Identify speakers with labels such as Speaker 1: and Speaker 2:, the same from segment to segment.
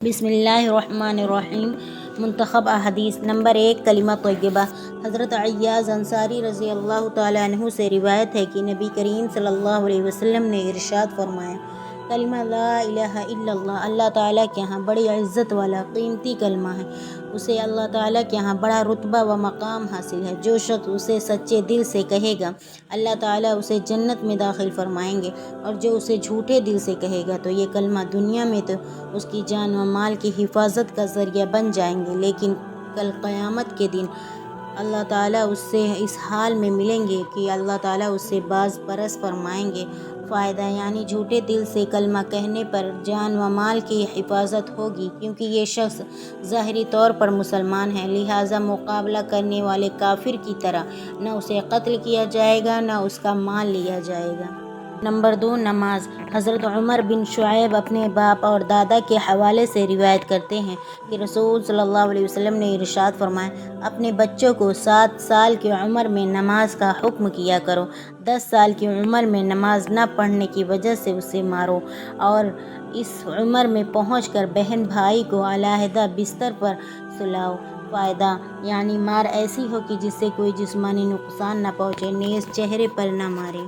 Speaker 1: بسم اللہ الرحمن الرحیم۔ منتخب احادیث نمبر 1 کلمہ طیبہ۔ حضرت عیاض انصاری رضی اللہ تعالیٰ عنہ سے روایت ہے کہ نبی کریم صلی اللہ علیہ وسلم نے ارشاد فرمایا، کلمہ لا الہ الا اللہ اللہ تعالیٰ کے ہاں بڑی عزت والا قیمتی کلمہ ہے، اسے اللہ تعالیٰ کے ہاں بڑا رتبہ و مقام حاصل ہے۔ جو شخص اسے سچے دل سے کہے گا اللہ تعالیٰ اسے جنت میں داخل فرمائیں گے، اور جو اسے جھوٹے دل سے کہے گا تو یہ کلمہ دنیا میں تو اس کی جان و مال کی حفاظت کا ذریعہ بن جائیں گے، لیکن کل قیامت کے دن اللہ تعالیٰ اس سے اس حال میں ملیں گے کہ اللہ تعالیٰ اس سے باز پرس فرمائیں گے۔ فائدہ یعنی جھوٹے دل سے کلمہ کہنے پر جان و مال کی حفاظت ہوگی، کیونکہ یہ شخص ظاہری طور پر مسلمان ہے، لہٰذا مقابلہ کرنے والے کافر کی طرح نہ اسے قتل کیا جائے گا نہ اس کا مال لیا جائے گا۔ نمبر 2 نماز۔ حضرت عمر بن شعیب اپنے باپ اور دادا کے حوالے سے روایت کرتے ہیں کہ رسول صلی اللہ علیہ وسلم نے ارشاد فرمایا، اپنے بچوں کو 7 سال کی عمر میں نماز کا حکم کیا کرو، 10 سال کی عمر میں نماز نہ پڑھنے کی وجہ سے اسے مارو، اور اس عمر میں پہنچ کر بہن بھائی کو علیحدہ بستر پر سلاؤ۔ فائدہ یعنی مار ایسی ہو کہ جس سے کوئی جسمانی نقصان نہ پہنچے، نیز چہرے پر نہ مارے۔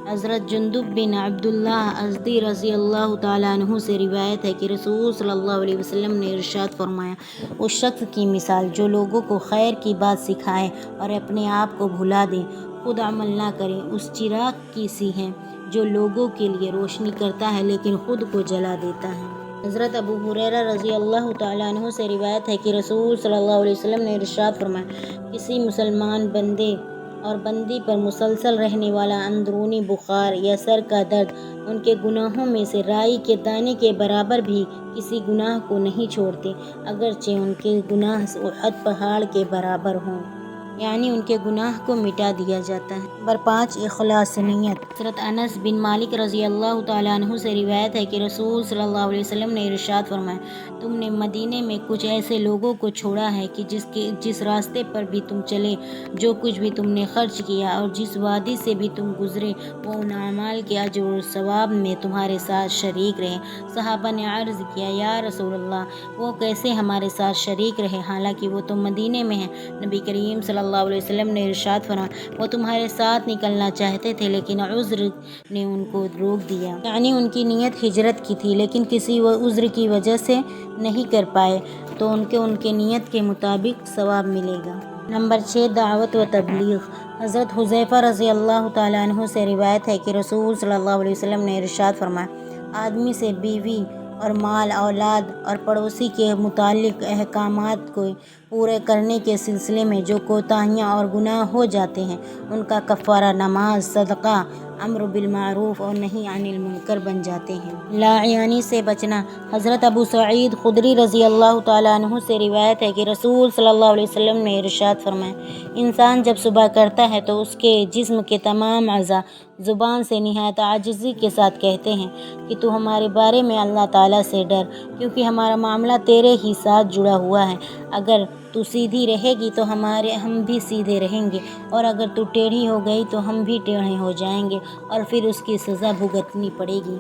Speaker 1: حضرت جندب بن عبداللہ ازدی رضی اللہ تعالیٰ عنہ سے روایت ہے کہ رسول صلی اللہ علیہ وسلم نے ارشاد فرمایا، اس شخص کی مثال جو لوگوں کو خیر کی بات سکھائے اور اپنے آپ کو بھلا دے، خود عمل نہ کرے، اس چراغ کی سی ہے جو لوگوں کے لیے روشنی کرتا ہے لیکن خود کو جلا دیتا ہے۔ حضرت ابو ہریرہ رضی اللہ تعالیٰ عنہ سے روایت ہے کہ رسول صلی اللہ علیہ وسلم نے ارشاد فرمایا، کسی مسلمان بندے اور بندی پر مسلسل رہنے والا اندرونی بخار یا سر کا درد ان کے گناہوں میں سے رائی کے دانے کے برابر بھی کسی گناہ کو نہیں چھوڑتے، اگرچہ ان کے گناہ احد پہاڑ کے برابر ہوں، یعنی ان کے گناہ کو مٹا دیا جاتا ہے۔ نمبر 5 اخلاص نیت۔ حضرت انس بن مالک رضی اللہ تعالیٰ عنہ سے روایت ہے کہ رسول صلی اللہ علیہ وسلم نے ارشاد فرمایا، تم نے مدینے میں کچھ ایسے لوگوں کو چھوڑا ہے کہ جس راستے پر بھی تم چلے، جو کچھ بھی تم نے خرچ کیا اور جس وادی سے بھی تم گزرے، وہ ان اعمال کے اجر و ثواب میں تمہارے ساتھ شریک رہے۔ صحابہ نے عرض کیا، یا رسول اللہ، وہ کیسے ہمارے ساتھ شریک رہے حالانکہ وہ تو مدینے میں ہیں؟ نبی کریم صلی اللہ علیہ وسلم نے ارشاد فرمایا، وہ تمہارے ساتھ نکلنا چاہتے تھے لیکن عذر نے ان کو روک دیا، یعنی ان کی نیت ہجرت کی تھی لیکن کسی عذر کی وجہ سے نہیں کر پائے، تو ان کے نیت کے مطابق ثواب ملے گا۔ نمبر 6 دعوت و تبلیغ۔ حضرت حذیفہ رضی اللہ تعالیٰ عنہ سے روایت ہے کہ رسول صلی اللہ علیہ وسلم نے ارشاد فرمایا، آدمی سے بیوی اور مال، اولاد اور پڑوسی کے متعلق احکامات کو پورے کرنے کے سلسلے میں جو کوتاہیاں اور گناہ ہو جاتے ہیں، ان کا کفارہ نماز، صدقہ، امر بالمعروف اور نہی عن المنکر بن جاتے ہیں۔ لاعیانی سے بچنا۔ حضرت ابو سعید خدری رضی اللہ تعالیٰ عنہ سے روایت ہے کہ رسول صلی اللہ علیہ وسلم نے ارشاد فرمایا، انسان جب صبح کرتا ہے تو اس کے جسم کے تمام اعضاء زبان سے نہایت عاجزی کے ساتھ کہتے ہیں کہ تو ہمارے بارے میں اللہ تعالیٰ سے ڈر، کیونکہ ہمارا معاملہ تیرے ہی ساتھ جڑا ہوا ہے، اگر تو سیدھی رہے گی تو ہم بھی سیدھے رہیں گے، اور اگر تو ٹیڑھی ہو گئی تو ہم بھی ٹیڑھے ہو جائیں گے، اور پھر اس کی سزا بھگتنی پڑے گی۔